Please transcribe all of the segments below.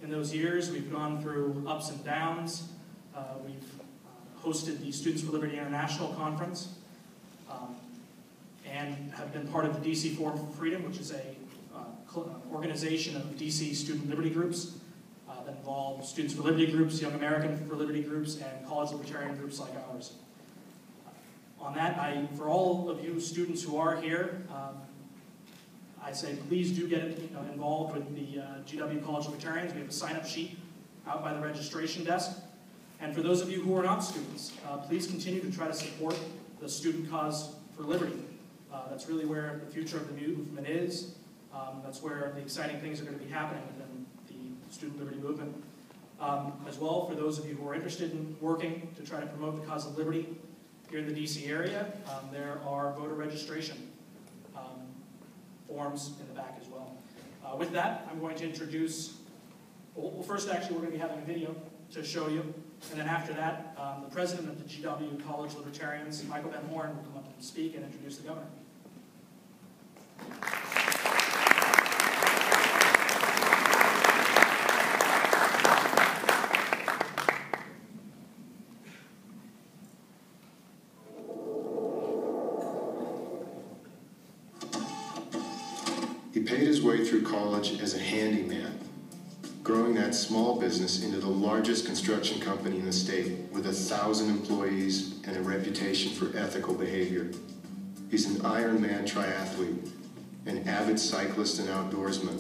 In those years, we've gone through ups and downs. We've hosted the Students for Liberty International Conference and have been part of the DC Forum for Freedom, which is a organization of DC student liberty groups that involve Students for Liberty groups, Young American for Liberty groups, and college libertarian groups like ours. On that, for all of you students who are here, I say please do get involved with the GW College Libertarians. We have a sign-up sheet out by the registration desk. And for those of you who are not students, please continue to try to support the student cause for liberty. That's really where the future of the movement is. That's where the exciting things are going to be happening within the student liberty movement. As well, for those of you who are interested in working to try to promote the cause of liberty here in the DC area, there are voter registration forms in the back as well. With that, I'm going to introduce, well, first actually we're going to be having a video to show you, and then after that, the president of the GW College Libertarians, Michael Van Horn, will come up and speak and introduce the governor. He paid his way through college as a handyman, growing that small business into the largest construction company in the state with 1,000 employees and a reputation for ethical behavior. He's an Ironman triathlete, an avid cyclist and outdoorsman,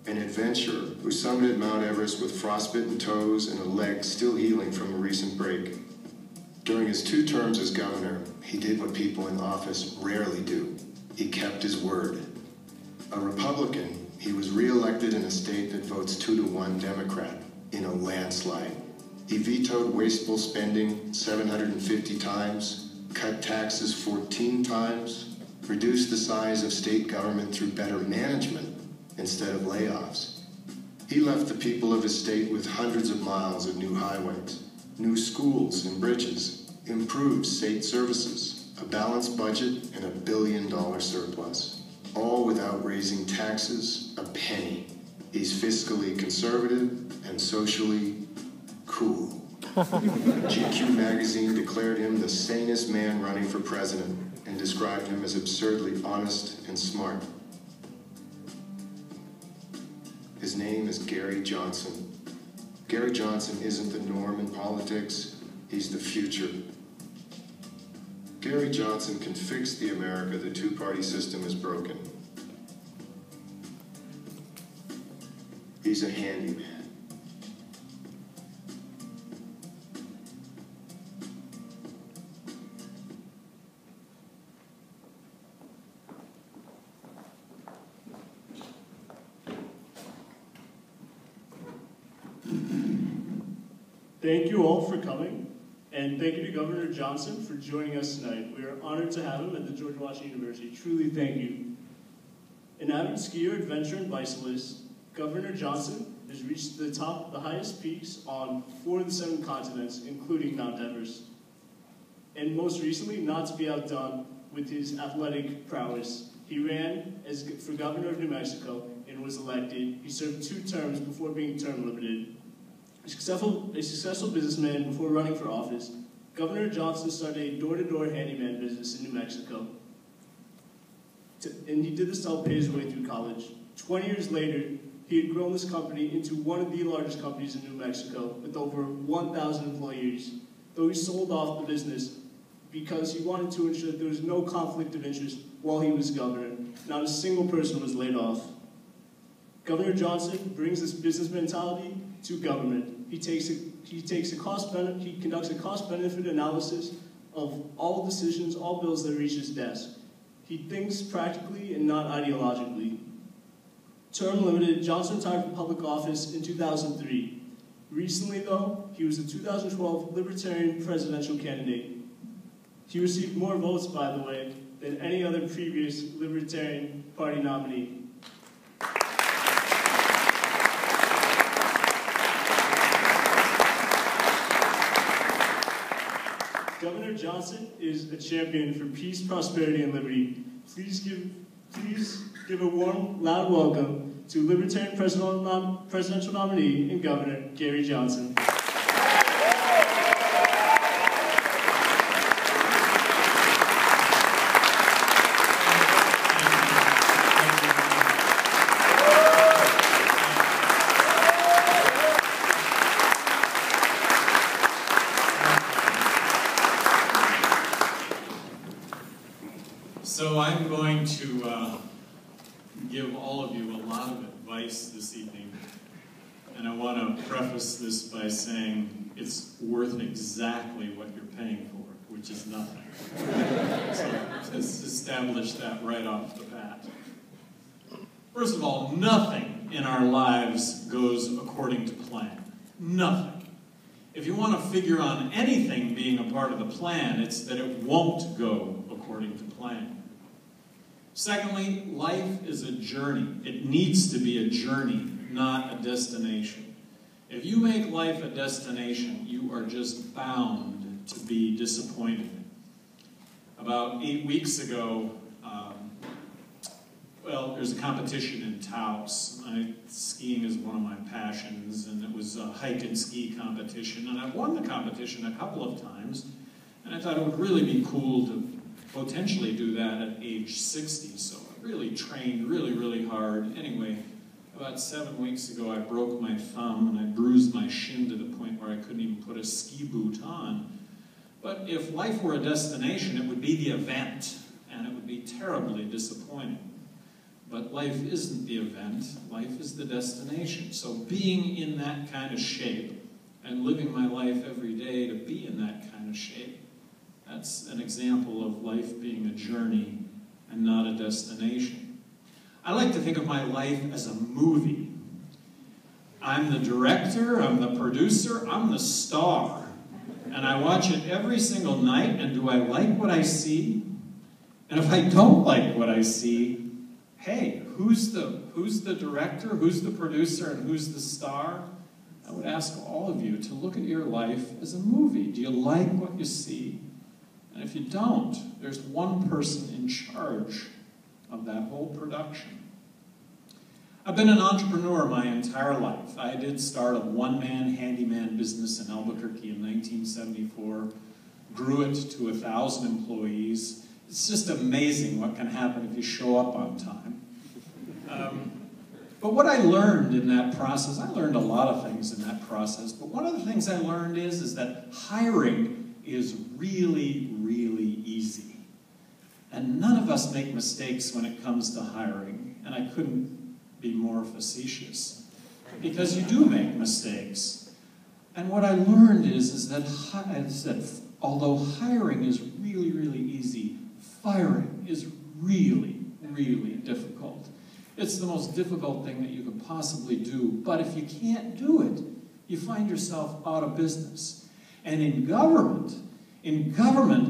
an adventurer who summited Mount Everest with frostbitten toes and a leg still healing from a recent break. During his 2 terms as governor, he did what people in office rarely do. He kept his word. A Republican, he was re-elected in a state that votes 2-to-1 Democrat in a landslide. He vetoed wasteful spending 750 times, cut taxes 14 times, reduced the size of state government through better management instead of layoffs. He left the people of his state with hundreds of miles of new highways, new schools and bridges, improved state services, a balanced budget, and $1 billion surplus. All without raising taxes a penny. He's fiscally conservative and socially cool. GQ magazine declared him the sanest man running for president and described him as absurdly honest and smart. His name is Gary Johnson. Gary Johnson isn't the norm in politics, he's the future. Gary Johnson can fix the America the 2-party system has broken. He's a handyman. Thank you all for coming. And thank you to Governor Johnson for joining us tonight. We are honored to have him at the George Washington University. Truly thank you. An avid skier, adventurer, and bicyclist, Governor Johnson has reached the highest peaks on 4 of the 7 continents, including Mount Everest. And most recently, not to be outdone with his athletic prowess, he ran for governor of New Mexico and was elected. He served 2 terms before being term limited. A successful businessman before running for office, Governor Johnson started a door-to-door handyman business in New Mexico. And he did this to help pay his way through college. 20 years later, he had grown this company into one of the largest companies in New Mexico with over 1,000 employees, though he sold off the business because he wanted to ensure that there was no conflict of interest while he was governor. Not a single person was laid off. Governor Johnson brings this business mentality to government. He conducts a cost-benefit analysis of all decisions, all bills that reach his desk. He thinks practically and not ideologically. Term limited, Johnson retired from public office in 2003. Recently, though, he was the 2012 Libertarian presidential candidate. He received more votes, by the way, than any other previous Libertarian Party nominee. Governor Johnson is a champion for peace, prosperity, and liberty. Please give a warm, loud welcome to Libertarian presidential nominee and Governor Gary Johnson. So I'm going to give all of you a lot of advice this evening, and I want to preface this by saying it's worth exactly what you're paying for, which is nothing. So let's establish that right off the bat. First of all, nothing in our lives goes according to plan. Nothing. If you want to figure on anything being a part of the plan, it's that it won't go according to plan. Secondly, life is a journey. It needs to be a journey, not a destination. If you make life a destination, you are just bound to be disappointed. About 8 weeks ago, there's a competition in Taos. Skiing is one of my passions, and it was a hike and ski competition, and I've won the competition a couple of times, and I thought it would really be cool to potentially do that at age 60, so I really trained really hard. Anyway, about 7 weeks ago I broke my thumb and I bruised my shin to the point where I couldn't even put a ski boot on. But if life were a destination, it would be the event, and it would be terribly disappointing. But life isn't the event, life is the destination. So being in that kind of shape and living my life every day to be in that kind of shape, that's an example of life being a journey and not a destination. I like to think of my life as a movie. I'm the director, I'm the producer, I'm the star. And I watch it every single night, and do I like what I see? And if I don't like what I see, hey, who's the director, who's the producer, and who's the star? I would ask all of you to look at your life as a movie. Do you like what you see? And if you don't, there's one person in charge of that whole production. I've been an entrepreneur my entire life. I did start a one-man handyman business in Albuquerque in 1974, grew it to 1,000 employees. It's just amazing what can happen if you show up on time. But what I learned in that process, I learned a lot of things in that process, but one of the things I learned is that hiring is really easy. And none of us make mistakes when it comes to hiring, and I couldn't be more facetious, because you do make mistakes. And what I learned is that although hiring is really easy, firing is really difficult. It's the most difficult thing that you could possibly do, but if you can't do it, you find yourself out of business. And in government,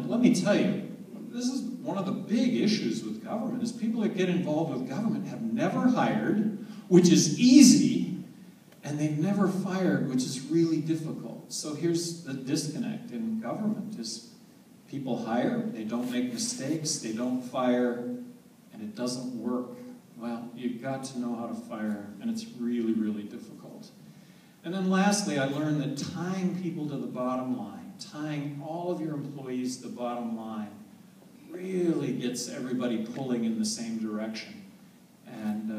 let me tell you, this is one of the big issues with government, is people that get involved with government have never hired, which is easy, and they've never fired, which is really difficult. So here's the disconnect in government, is people hire, they don't make mistakes, they don't fire, and it doesn't work. Well, you've got to know how to fire, and it's really difficult. And then lastly, I learned that tying people to the bottom line, tying all of your employees to the bottom line, really gets everybody pulling in the same direction, and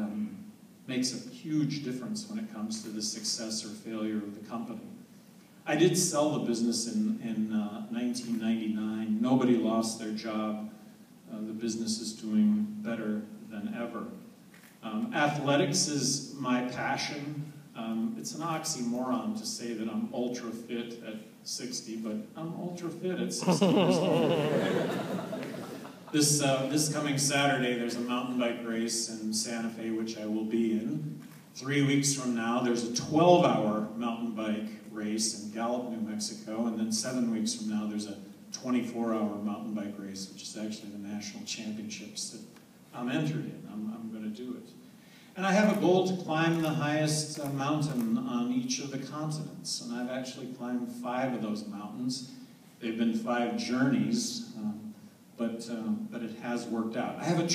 makes a huge difference when it comes to the success or failure of the company. I did sell the business in 1999. Nobody lost their job. The business is doing better than ever. Athletics is my passion. It's an oxymoron to say that I'm ultra fit at 60, but I'm ultra fit at 60 years old. This coming Saturday, there's a mountain bike race in Santa Fe, which I will be in. 3 weeks from now, there's a 12-hour mountain bike race in Gallup, New Mexico, and then 7 weeks from now, there's a 24-hour mountain bike race, which is actually the national championships that I'm entered in. I'm going to do it. And I have a goal to climb the highest mountain on each of the continents, and I've actually climbed 5 of those mountains. They've been 5 journeys, but it has worked out. I have a